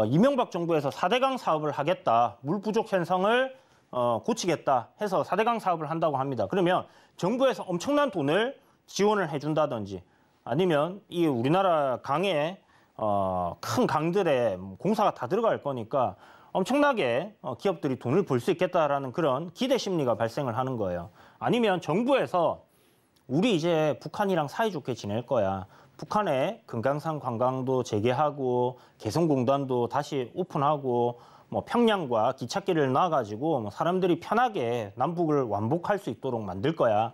이명박 정부에서 4대강 사업을 하겠다, 물 부족 현상을 고치겠다 해서 4대강 사업을 한다고 합니다. 그러면 정부에서 엄청난 돈을 지원을 해준다든지 아니면 이 우리나라 강에 큰 강들에 공사가 다 들어갈 거니까 엄청나게 기업들이 돈을 벌 수 있겠다라는 그런 기대 심리가 발생을 하는 거예요. 아니면 정부에서 우리 이제 북한이랑 사이좋게 지낼 거야. 북한에 금강산 관광도 재개하고 개성공단도 다시 오픈하고 뭐 평양과 기찻길을 놔가지고 뭐 사람들이 편하게 남북을 완복할 수 있도록 만들 거야.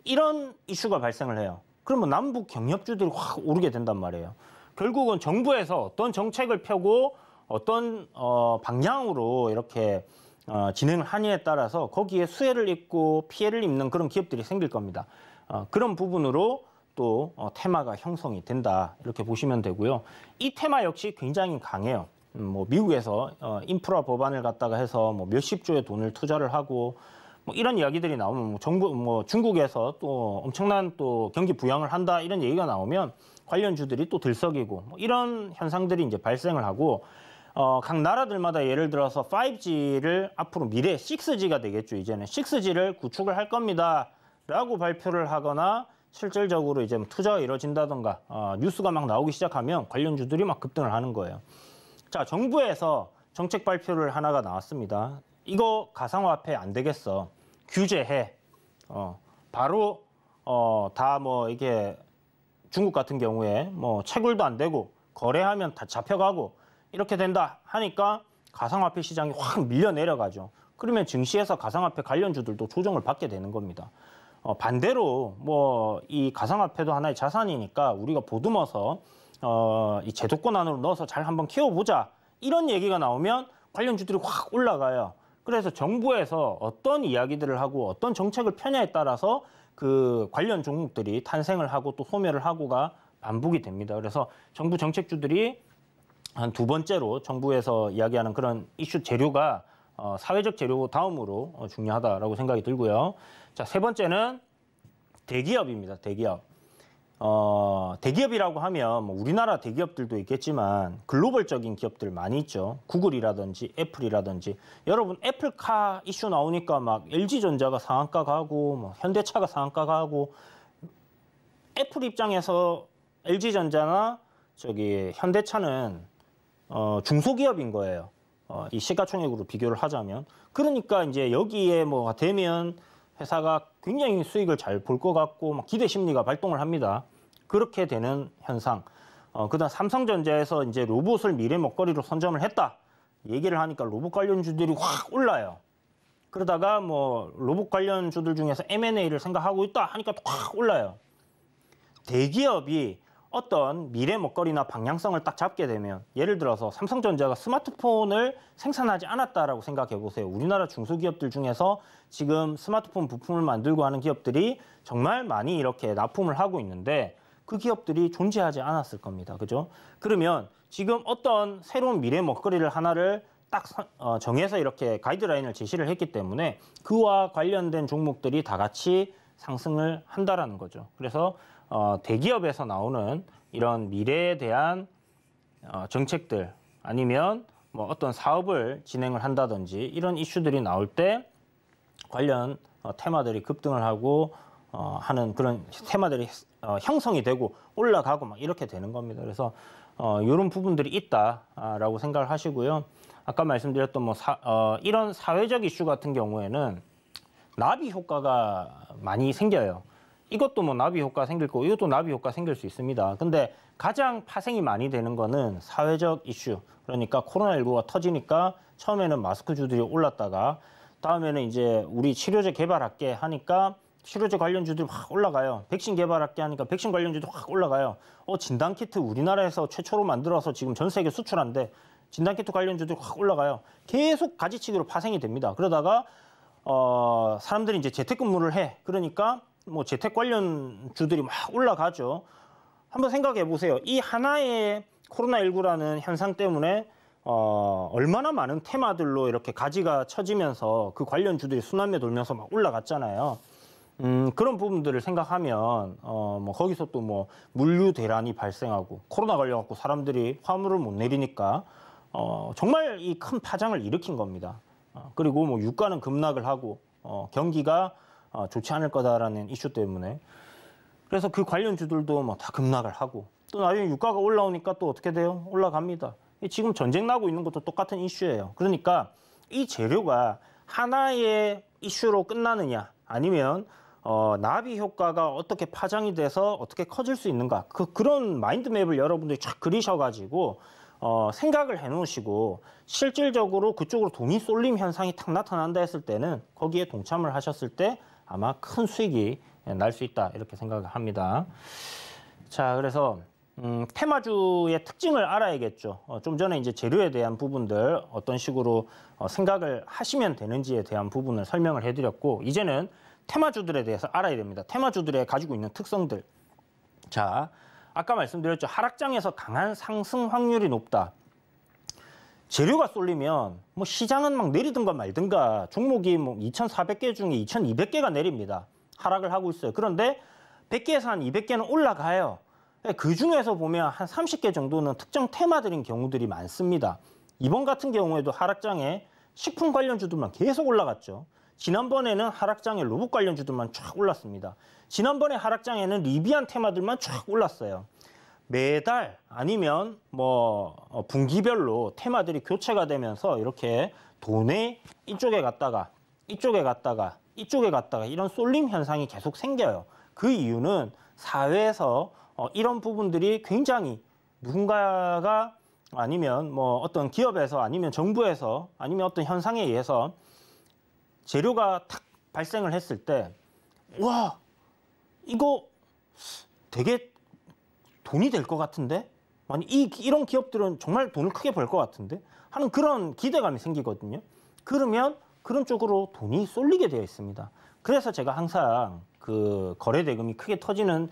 이런 이슈가 발생을 해요. 그러면 남북 경협주들이 확 오르게 된단 말이에요. 결국은 정부에서 어떤 정책을 펴고 어떤 방향으로 이렇게 진행을 하느냐에 따라서 거기에 수혜를 입고 피해를 입는 그런 기업들이 생길 겁니다. 그런 부분으로 또 테마가 형성이 된다 이렇게 보시면 되고요. 이 테마 역시 굉장히 강해요. 뭐 미국에서 인프라 법안을 갖다가 해서 뭐 몇십 조의 돈을 투자를 하고 뭐 이런 이야기들이 나오면 뭐 정부 뭐 중국에서 또 엄청난 또 경기 부양을 한다 이런 얘기가 나오면 관련주들이 또 들썩이고 뭐 이런 현상들이 이제 발생을 하고 각 나라들마다 예를 들어서 5G를 앞으로 미래 6G가 되겠죠. 이제는 6G를 구축을 할 겁니다. 라고 발표를 하거나 실질적으로 이제 투자가 이루어진다던가 뉴스가 막 나오기 시작하면 관련주들이 막 급등을 하는 거예요. 자, 정부에서 정책 발표를 하나가 나왔습니다. 이거 가상화폐 안 되겠어. 규제해. 바로 다 뭐 이게 중국 같은 경우에 뭐 채굴도 안 되고 거래하면 다 잡혀가고 이렇게 된다 하니까 가상화폐 시장이 확 밀려 내려가죠. 그러면 증시에서 가상화폐 관련주들도 조정을 받게 되는 겁니다. 반대로 뭐 이 가상화폐도 하나의 자산이니까 우리가 보듬어서 이 제도권 안으로 넣어서 잘 한번 키워보자 이런 얘기가 나오면 관련주들이 확 올라가요. 그래서 정부에서 어떤 이야기들을 하고 어떤 정책을 펴냐에 따라서 그 관련 종목들이 탄생을 하고 또 소멸을 하고가 반복이 됩니다. 그래서 정부 정책주들이 한 두 번째로 정부에서 이야기하는 그런 이슈 재료가 사회적 재료 다음으로 중요하다라고 생각이 들고요. 자, 세 번째는 대기업입니다. 대기업. 대기업이라고 하면 뭐 우리나라 대기업들도 있겠지만 글로벌적인 기업들 많이 있죠. 구글이라든지 애플이라든지. 여러분 애플카 이슈 나오니까 막 LG전자가 상한가 가고 뭐 현대차가 상한가 가고 애플 입장에서 LG전자나 저기 현대차는 중소기업인 거예요. 이 시가총액으로 비교를 하자면. 그러니까 이제 여기에 뭐 되면 회사가 굉장히 수익을 잘 볼 것 같고 막 기대 심리가 발동을 합니다. 그렇게 되는 현상. 그다음 삼성전자에서 이제 로봇을 미래 먹거리로 선점을 했다. 얘기를 하니까 로봇 관련주들이 확 올라요. 그러다가 뭐 로봇 관련주들 중에서 M&A를 생각하고 있다 하니까 또 확 올라요. 대기업이 어떤 미래 먹거리나 방향성을 딱 잡게 되면 예를 들어서 삼성전자가 스마트폰을 생산하지 않았다라고 생각해 보세요. 우리나라 중소기업들 중에서 지금 스마트폰 부품을 만들고 하는 기업들이 정말 많이 이렇게 납품을 하고 있는데 그 기업들이 존재하지 않았을 겁니다. 그죠? 그러면 지금 어떤 새로운 미래 먹거리를 하나를 딱 정해서 이렇게 가이드라인을 제시를 했기 때문에 그와 관련된 종목들이 다 같이 상승을 한다라는 거죠. 그래서 대기업에서 나오는 이런 미래에 대한 정책들 아니면 뭐 어떤 사업을 진행을 한다든지 이런 이슈들이 나올 때 관련 테마들이 급등을 하고 하는 그런 테마들이 형성이 되고 올라가고 막 이렇게 되는 겁니다. 그래서 이런 부분들이 있다라고 생각을 하시고요. 아까 말씀드렸던 뭐 이런 사회적 이슈 같은 경우에는 나비 효과가 많이 생겨요. 이것도 뭐 나비 효과 생길 거고 이것도 나비 효과 생길 수 있습니다. 근데 가장 파생이 많이 되는 거는 사회적 이슈. 그러니까 코로나19가 터지니까 처음에는 마스크주들이 올랐다가 다음에는 이제 우리 치료제 개발할게 하니까 치료제 관련주들이 확 올라가요. 백신 개발할게 하니까 백신 관련주도 확 올라가요. 진단키트 우리나라에서 최초로 만들어서 지금 전 세계 수출한대. 진단키트 관련주들이 확 올라가요. 계속 가지치기로 파생이 됩니다. 그러다가 사람들이 이제 재택근무를 해. 그러니까 뭐 재택 관련주들이 막 올라가죠. 한번 생각해 보세요. 이 하나의 코로나19라는 현상 때문에 얼마나 많은 테마들로 이렇게 가지가 쳐지면서 그 관련주들이 순환매 돌면서 막 올라갔잖아요. 그런 부분들을 생각하면 뭐 거기서 또 뭐 물류 대란이 발생하고 코로나 걸려갖고 사람들이 화물을 못 내리니까 정말 이 큰 파장을 일으킨 겁니다. 그리고 뭐 유가는 급락을 하고 경기가 좋지 않을 거다라는 이슈 때문에 그래서 그 관련주들도 뭐 다 급락을 하고 또 나중에 유가가 올라오니까 또 어떻게 돼요? 올라갑니다. 지금 전쟁 나고 있는 것도 똑같은 이슈예요. 그러니까 이 재료가 하나의 이슈로 끝나느냐 아니면 나비 효과가 어떻게 파장이 돼서 어떻게 커질 수 있는가 그런 마인드맵을 여러분들이 쫙 그리셔가지고 생각을 해놓으시고 실질적으로 그쪽으로 돈이 쏠림 현상이 탁 나타난다 했을 때는 거기에 동참을 하셨을 때 아마 큰 수익이 날 수 있다 이렇게 생각을 합니다. 자, 그래서 테마주의 특징을 알아야겠죠. 좀 전에 이제 재료에 대한 부분들 어떤 식으로 생각을 하시면 되는지에 대한 부분을 설명을 해드렸고, 이제는 테마주들에 대해서 알아야 됩니다. 테마주들의 가지고 있는 특성들. 자, 아까 말씀드렸죠. 하락장에서 강한 상승 확률이 높다. 재료가 쏠리면 뭐 시장은 막 내리든가 말든가 종목이 뭐 2,400개 중에 2,200개가 내립니다. 하락을 하고 있어요. 그런데 100개에서 한 200개는 올라가요. 그 중에서 보면 한 30개 정도는 특정 테마들인 경우들이 많습니다. 이번 같은 경우에도 하락장에 식품 관련주들만 계속 올라갔죠. 지난번에는 하락장에 로봇 관련주들만 쫙 올랐습니다. 지난번에 하락장에는 리비안 테마들만 쫙 올랐어요. 매달 아니면 뭐 분기별로 테마들이 교체가 되면서 이렇게 돈이 이쪽에 갔다가 이쪽에 갔다가 이쪽에 갔다가 이런 쏠림 현상이 계속 생겨요. 그 이유는 사회에서 이런 부분들이 굉장히 누군가가 아니면 뭐 어떤 기업에서 아니면 정부에서 아니면 어떤 현상에 의해서 재료가 탁 발생을 했을 때, 와, 이거 되게 돈이 될 것 같은데? 아니, 이런 기업들은 정말 돈을 크게 벌 것 같은데? 하는 그런 기대감이 생기거든요. 그러면 그런 쪽으로 돈이 쏠리게 되어 있습니다. 그래서 제가 항상 그 거래 대금이 크게 터지는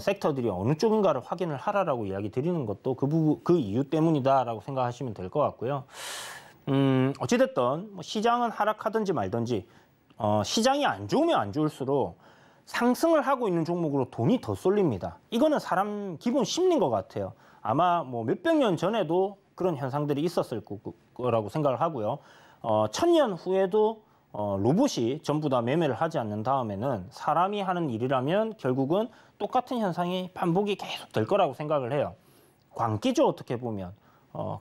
섹터들이 어느 쪽인가를 확인을 하라라고 이야기 드리는 것도 그 이유 때문이다라고 생각하시면 될 것 같고요. 어찌됐든 뭐 시장은 하락하든지 말든지 시장이 안 좋으면 안 좋을수록 상승을 하고 있는 종목으로 돈이 더 쏠립니다. 이거는 사람 기본 심리인 것 같아요. 아마 뭐 몇백 년 전에도 그런 현상들이 있었을 거라고 생각을 하고요. 1000년 후에도 로봇이 전부 다 매매를 하지 않는 다음에는 사람이 하는 일이라면 결국은 똑같은 현상이 반복이 계속 될 거라고 생각을 해요. 광기죠, 어떻게 보면.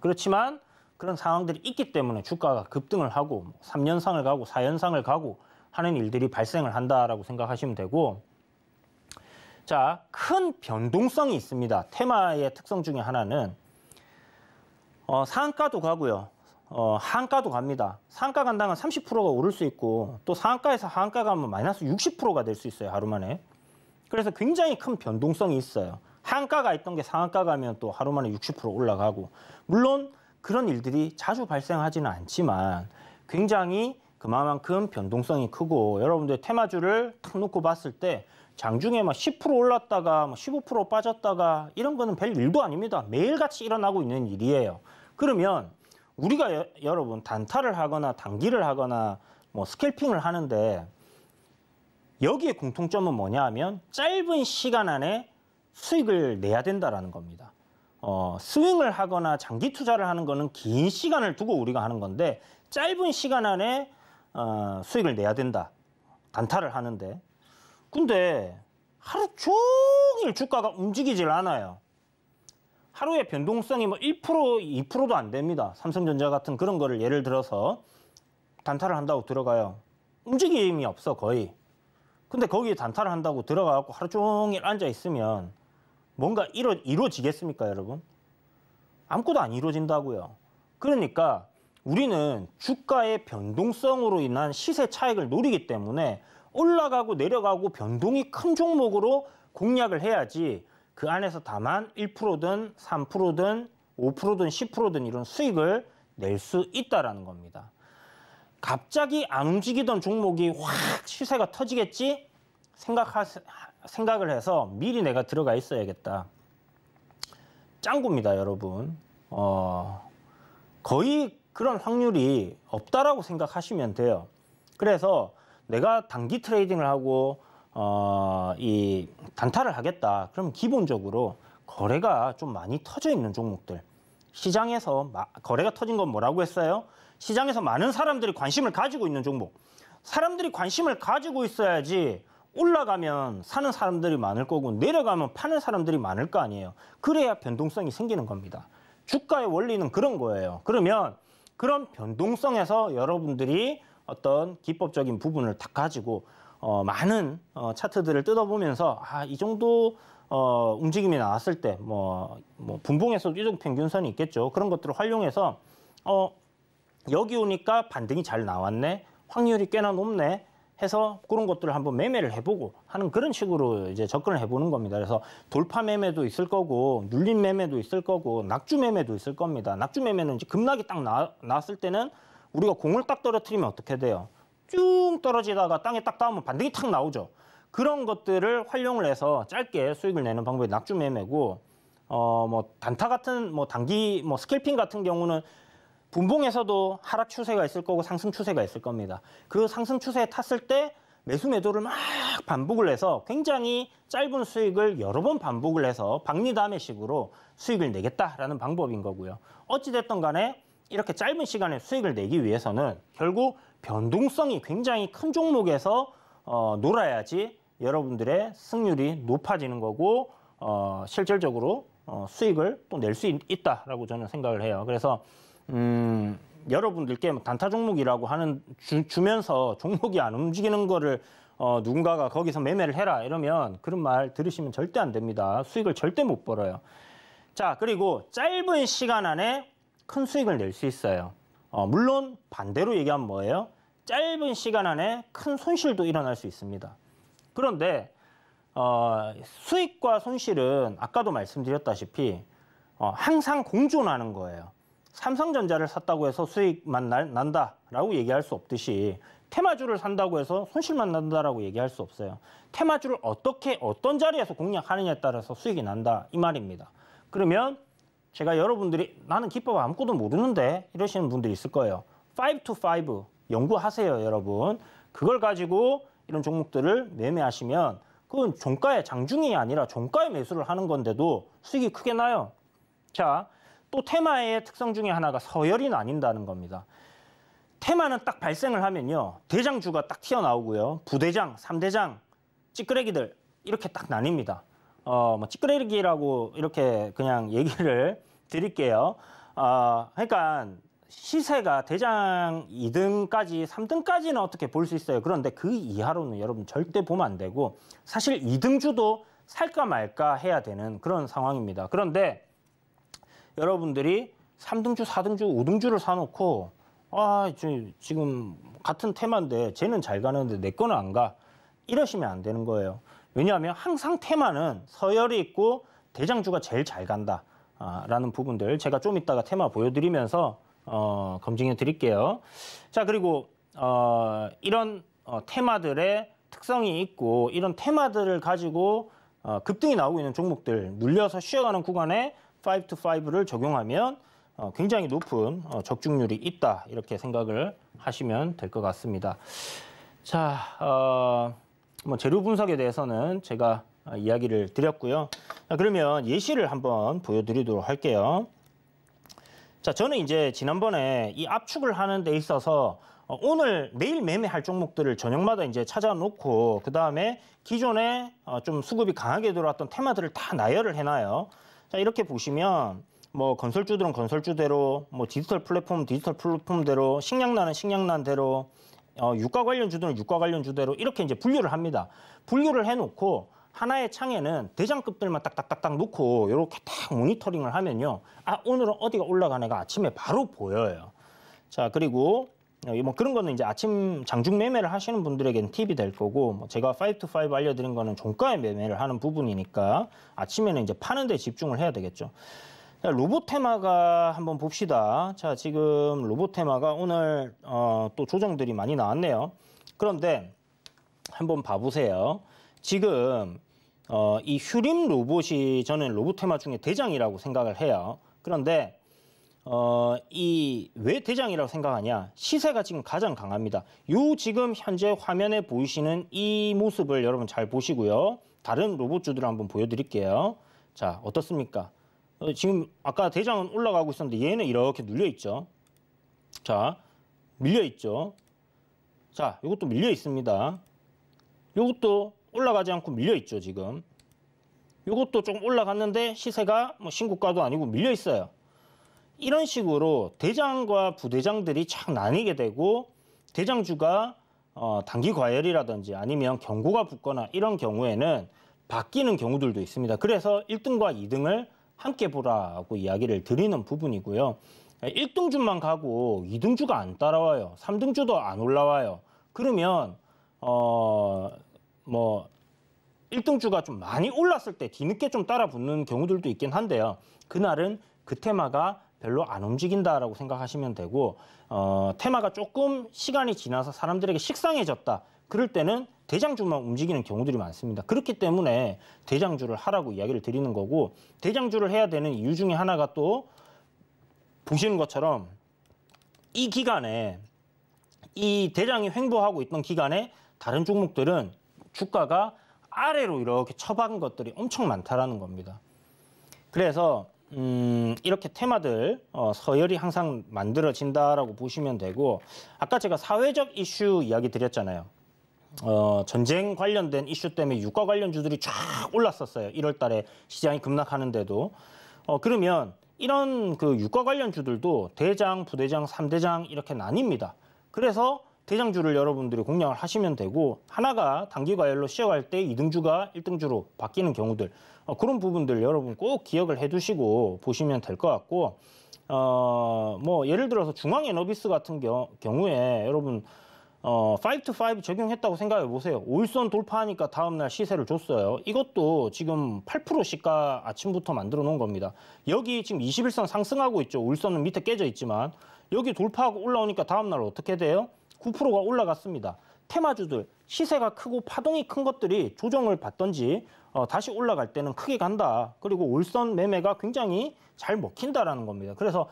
그렇지만 그런 상황들이 있기 때문에 주가가 급등을 하고 3년상을 가고 4년상을 가고 하는 일들이 발생을 한다라고 생각하시면 되고, 자, 큰 변동성이 있습니다. 테마의 특성 중에 하나는 상한가도 가고요. 하한가도 갑니다. 상한가 간다면 30%가 오를 수 있고, 또 상한가에서 하한가 가면 마이너스 60%가 될 수 있어요, 하루 만에. 그래서 굉장히 큰 변동성이 있어요. 하한가가 있던 게 상한가 가면 또 하루 만에 60% 올라가고, 물론 그런 일들이 자주 발생하지는 않지만 굉장히 그만큼 변동성이 크고, 여러분들 테마주를 탁 놓고 봤을 때 장중에 막 10% 올랐다가 15% 빠졌다가 이런 거는 별 일도 아닙니다. 매일같이 일어나고 있는 일이에요. 그러면 우리가 여러분 단타를 하거나 단기를 하거나 뭐 스캘핑을 하는데 여기에 공통점은 뭐냐 하면 짧은 시간 안에 수익을 내야 된다라는 겁니다. 스윙을 하거나 장기 투자를 하는 거는 긴 시간을 두고 우리가 하는 건데, 짧은 시간 안에 수익을 내야 된다. 단타를 하는데. 근데 하루 종일 주가가 움직이질 않아요. 하루에 변동성이 뭐 1%, 2%도 안 됩니다. 삼성전자 같은 그런 거를 예를 들어서 단타를 한다고 들어가요. 움직임이 없어, 거의. 근데 거기에 단타를 한다고 들어가고 하루 종일 앉아 있으면 뭔가 이루어지겠습니까, 여러분? 아무것도 안 이루어진다고요. 그러니까 우리는 주가의 변동성으로 인한 시세 차익을 노리기 때문에 올라가고 내려가고 변동이 큰 종목으로 공략을 해야지 그 안에서 다만 1%든 3%든 5%든 10%든 이런 수익을 낼 수 있다는 겁니다. 갑자기 안 움직이던 종목이 확 시세가 터지겠지? 생각을 해서 미리 내가 들어가 있어야겠다. 짱구입니다, 여러분. 거의 그런 확률이 없다라고 생각하시면 돼요. 그래서 내가 단기 트레이딩을 하고 이 단타를 하겠다. 그러면 기본적으로 거래가 좀 많이 터져 있는 종목들. 시장에서 거래가 터진 건 뭐라고 했어요? 시장에서 많은 사람들이 관심을 가지고 있는 종목. 사람들이 관심을 가지고 있어야지 올라가면 사는 사람들이 많을 거고 내려가면 파는 사람들이 많을 거 아니에요. 그래야 변동성이 생기는 겁니다. 주가의 원리는 그런 거예요. 그러면 그런 변동성에서 여러분들이 어떤 기법적인 부분을 다 가지고 많은 차트들을 뜯어보면서 이 정도 움직임이 나왔을 때 뭐 분봉에서도 이동평균선이 있겠죠. 그런 것들을 활용해서 여기 오니까 반등이 잘 나왔네, 확률이 꽤나 높네 해서 그런 것들을 한번 매매를 해보고 하는 그런 식으로 이제 접근을 해보는 겁니다. 그래서 돌파 매매도 있을 거고, 눌린 매매도 있을 거고, 낙주 매매도 있을 겁니다. 낙주 매매는 이제 급락이 딱 나왔을 때는 우리가 공을 딱 떨어뜨리면 어떻게 돼요? 쭉 떨어지다가 땅에 딱 닿으면 반등이 탁 나오죠. 그런 것들을 활용을 해서 짧게 수익을 내는 방법이 낙주 매매고, 뭐 단타 같은 뭐 단기 뭐 스캘핑 같은 경우는 분봉에서도 하락 추세가 있을 거고 상승 추세가 있을 겁니다. 그 상승 추세에 탔을 때 매수 매도를 막 반복을 해서 굉장히 짧은 수익을 여러 번 반복을 해서 박리담의식으로 수익을 내겠다라는 방법인 거고요. 어찌됐든 간에 이렇게 짧은 시간에 수익을 내기 위해서는 결국 변동성이 굉장히 큰 종목에서 놀아야지 여러분들의 승률이 높아지는 거고 실질적으로 수익을 또 낼 수 있다라고 저는 생각을 해요. 그래서 여러분들께 단타 종목이라고 하는 주면서 종목이 안 움직이는 거를 누군가가 거기서 매매를 해라 이러면 그런 말 들으시면 절대 안 됩니다. 수익을 절대 못 벌어요. 자, 그리고 짧은 시간 안에 큰 수익을 낼 수 있어요. 물론 반대로 얘기하면 뭐예요? 짧은 시간 안에 큰 손실도 일어날 수 있습니다. 그런데 수익과 손실은 아까도 말씀드렸다시피 항상 공존하는 거예요. 삼성전자를 샀다고 해서 수익만 난다라고 얘기할 수 없듯이 테마주를 산다고 해서 손실만 난다라고 얘기할 수 없어요. 테마주를 어떤 자리에서 공략하느냐에 따라서 수익이 난다 이 말입니다. 그러면 제가 여러분들이 나는 기법 아무것도 모르는데 이러시는 분들이 있을 거예요. 5 to 5 연구하세요, 여러분. 그걸 가지고 이런 종목들을 매매하시면 그건 종가에 장중이 아니라 종가에 매수를 하는 건데도 수익이 크게 나요. 자, 또 테마의 특성 중에 하나가 서열이 나뉜다는 겁니다. 테마는 딱 발생을 하면요. 대장주가 딱 튀어나오고요. 부대장, 3대장, 찌끄레기들 이렇게 딱 나뉩니다. 뭐 찌끄레기라고 이렇게 그냥 얘기를 드릴게요. 그러니까 시세가 대장 2등까지, 3등까지는 어떻게 볼 수 있어요. 그런데 그 이하로는 여러분 절대 보면 안 되고 사실 2등주도 살까 말까 해야 되는 그런 상황입니다. 그런데 여러분들이 3등주, 4등주, 5등주를 사놓고 지금 같은 테마인데 쟤는 잘 가는데 내 거는 안 가. 이러시면 안 되는 거예요. 왜냐하면 항상 테마는 서열이 있고 대장주가 제일 잘 간다. 라는 부분들 제가 좀 이따가 테마 보여드리면서 검증해 드릴게요. 자, 그리고 이런 테마들의 특성이 있고 이런 테마들을 가지고 급등이 나오고 있는 종목들 눌려서 쉬어가는 구간에 5 to 5를 적용하면 굉장히 높은 적중률이 있다 이렇게 생각을 하시면 될 것 같습니다. 자, 뭐 재료 분석에 대해서는 제가 이야기를 드렸고요. 자, 그러면 예시를 한번 보여드리도록 할게요. 자, 저는 이제 지난번에 이 압축을 하는 데 있어서 오늘 내일 매매할 종목들을 저녁마다 이제 찾아놓고 그 다음에 기존에 좀 수급이 강하게 들어왔던 테마들을 다 나열을 해놔요. 자, 이렇게 보시면 뭐 건설주들은 건설주대로, 뭐 디지털 플랫폼대로, 식량난은 식량난대로, 유가 관련주들은 유가 관련주대로 이렇게 이제 분류를 합니다. 분류를 해놓고 하나의 창에는 대장급들만 딱딱딱딱 놓고 이렇게 딱 모니터링을 하면요. 오늘은 어디가 올라간 애가 아침에 바로 보여요. 자, 그리고 뭐 그런 거는 이제 아침 장중 매매를 하시는 분들에게는 팁이 될 거고, 뭐 제가 5 to 5 알려드린 거는 종가에 매매를 하는 부분이니까 아침에는 이제 파는 데 집중을 해야 되겠죠. 자, 로봇 테마가 한번 봅시다. 자, 지금 로봇 테마가 오늘 또 조정들이 많이 나왔네요. 그런데 한번 봐보세요. 지금 이 휴림 로봇이 저는 로봇 테마 중에 대장이라고 생각을 해요. 그런데 이 왜 대장이라고 생각하냐? 시세가 지금 가장 강합니다. 요 지금 현재 화면에 보이시는 이 모습을 여러분 잘 보시고요. 다른 로봇주들을 한번 보여드릴게요. 자, 어떻습니까? 지금 아까 대장은 올라가고 있었는데 얘는 이렇게 눌려 있죠. 자, 밀려 있죠. 자, 이것도 밀려 있습니다. 이것도 올라가지 않고 밀려 있죠, 지금. 이것도 조금 올라갔는데 시세가 뭐 신고가도 아니고 밀려 있어요. 이런 식으로 대장과 부대장들이 착 나뉘게 되고 대장주가 단기 과열이라든지 아니면 경고가 붙거나 이런 경우에는 바뀌는 경우들도 있습니다. 그래서 1등과 2등을 함께 보라고 이야기를 드리는 부분이고요. 1등주만 가고 2등주가 안 따라와요. 3등주도 안 올라와요. 그러면 뭐 1등주가 좀 많이 올랐을 때 뒤늦게 좀 따라 붙는 경우들도 있긴 한데요. 그날은 그 테마가 별로 안 움직인다라고 생각하시면 되고 테마가 조금 시간이 지나서 사람들에게 식상해졌다. 그럴 때는 대장주만 움직이는 경우들이 많습니다. 그렇기 때문에 대장주를 하라고 이야기를 드리는 거고 대장주를 해야 되는 이유 중에 하나가 또 보시는 것처럼 이 기간에 이 대장이 횡보하고 있던 기간에 다른 종목들은 주가가 아래로 이렇게 쳐박은 것들이 엄청 많다라는 겁니다. 그래서 이렇게 테마들 서열이 항상 만들어진다라고 보시면 되고 아까 제가 사회적 이슈 이야기 드렸잖아요. 전쟁 관련된 이슈 때문에 유가 관련주들이 쫙 올랐었어요. 1월 달에 시장이 급락하는데도 그러면 이런 그 유가 관련주들도 대장, 부대장, 3대장 이렇게 나뉩니다. 그래서 대장주를 여러분들이 공략을 하시면 되고 하나가 단기 과열로 쉬어갈 때 2등주가 1등주로 바뀌는 경우들 그런 부분들 여러분 꼭 기억을 해두시고 보시면 될 것 같고 뭐 예를 들어서 중앙에너비스 같은 경우에 여러분 5-to-5 적용했다고 생각해 보세요. 5일선 돌파하니까 다음날 시세를 줬어요. 이것도 지금 8% 시가 아침부터 만들어 놓은 겁니다. 여기 지금 21선 상승하고 있죠. 5일선은 밑에 깨져 있지만 여기 돌파하고 올라오니까 다음날 어떻게 돼요? 9%가 올라갔습니다. 테마주들 시세가 크고 파동이 큰 것들이 조정을 받던지 다시 올라갈 때는 크게 간다. 그리고 5일선 매매가 굉장히 잘 먹힌다라는 겁니다. 그래서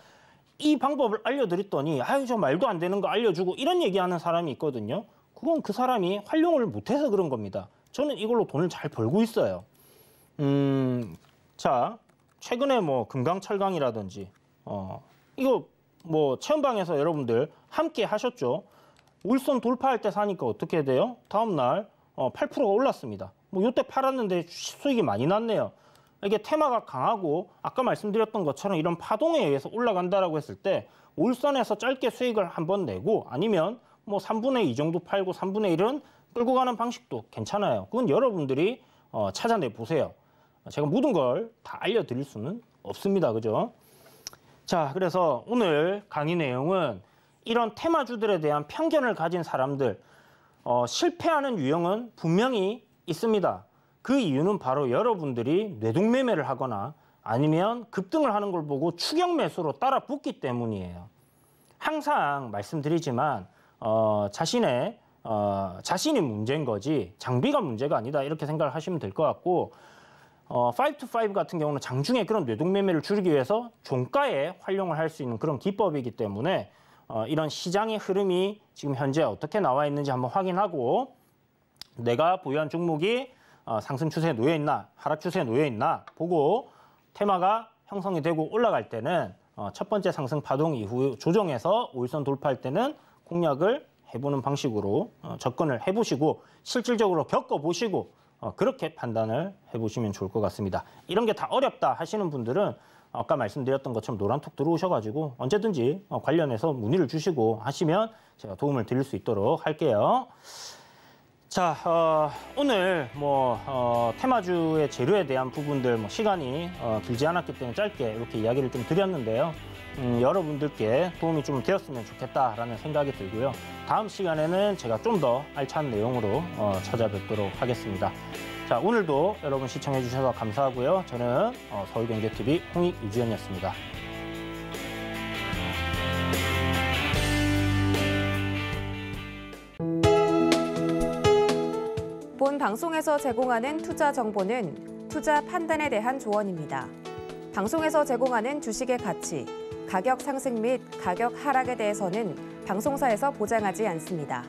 이 방법을 알려드렸더니 아유 저 말도 안 되는 거 알려주고 이런 얘기하는 사람이 있거든요. 그건 그 사람이 활용을 못해서 그런 겁니다. 저는 이걸로 돈을 잘 벌고 있어요. 자 최근에 뭐 금강철강이라든지 이거 뭐 체험방에서 여러분들 함께 하셨죠. 5일선 돌파할 때 사니까 어떻게 돼요? 다음날 8%가 올랐습니다. 뭐 이때 팔았는데 수익이 많이 났네요. 이게 테마가 강하고 아까 말씀드렸던 것처럼 이런 파동에 의해서 올라간다라고 했을 때 5일선에서 짧게 수익을 한번 내고 아니면 뭐 3분의 2 정도 팔고 3분의 1은 끌고 가는 방식도 괜찮아요. 그건 여러분들이 찾아내 보세요. 제가 모든 걸 다 알려드릴 수는 없습니다. 그죠? 자, 그래서 오늘 강의 내용은 이런 테마주들에 대한 편견을 가진 사람들 실패하는 유형은 분명히 있습니다. 그 이유는 바로 여러분들이 뇌동매매를 하거나 아니면 급등을 하는 걸 보고 추격 매수로 따라 붙기 때문이에요. 항상 말씀드리지만 자신이 문제인 거지 장비가 문제가 아니다 이렇게 생각을 하시면 될 것 같고 5-to-5 같은 경우는 장중에 그런 뇌동매매를 줄이기 위해서 종가에 활용을 할 수 있는 그런 기법이기 때문에 이런 시장의 흐름이 지금 현재 어떻게 나와 있는지 한번 확인하고 내가 보유한 종목이 상승 추세에 놓여 있나 하락 추세에 놓여 있나 보고 테마가 형성이 되고 올라갈 때는 첫 번째 상승 파동 이후 조정해서 5일선 돌파할 때는 공략을 해보는 방식으로 접근을 해보시고 실질적으로 겪어보시고 그렇게 판단을 해보시면 좋을 것 같습니다. 이런 게 다 어렵다 하시는 분들은 아까 말씀드렸던 것처럼 노란톡 들어오셔가지고 언제든지 관련해서 문의를 주시고 하시면 제가 도움을 드릴 수 있도록 할게요. 자, 오늘 테마주의 재료에 대한 부분들 시간이 길지 않았기 때문에 짧게 이렇게 이야기를 좀 드렸는데요. 여러분들께 도움이 좀 되었으면 좋겠다라는 생각이 들고요. 다음 시간에는 제가 좀 더 알찬 내용으로 찾아뵙도록 하겠습니다. 자, 오늘도 여러분 시청해 주셔서 감사하고요. 저는 서울경제TV 홍익 이주연이었습니다. 본 방송에서 제공하는 투자 정보는 투자 판단에 대한 조언입니다. 방송에서 제공하는 주식의 가치, 가격 상승 및 가격 하락에 대해서는 방송사에서 보장하지 않습니다.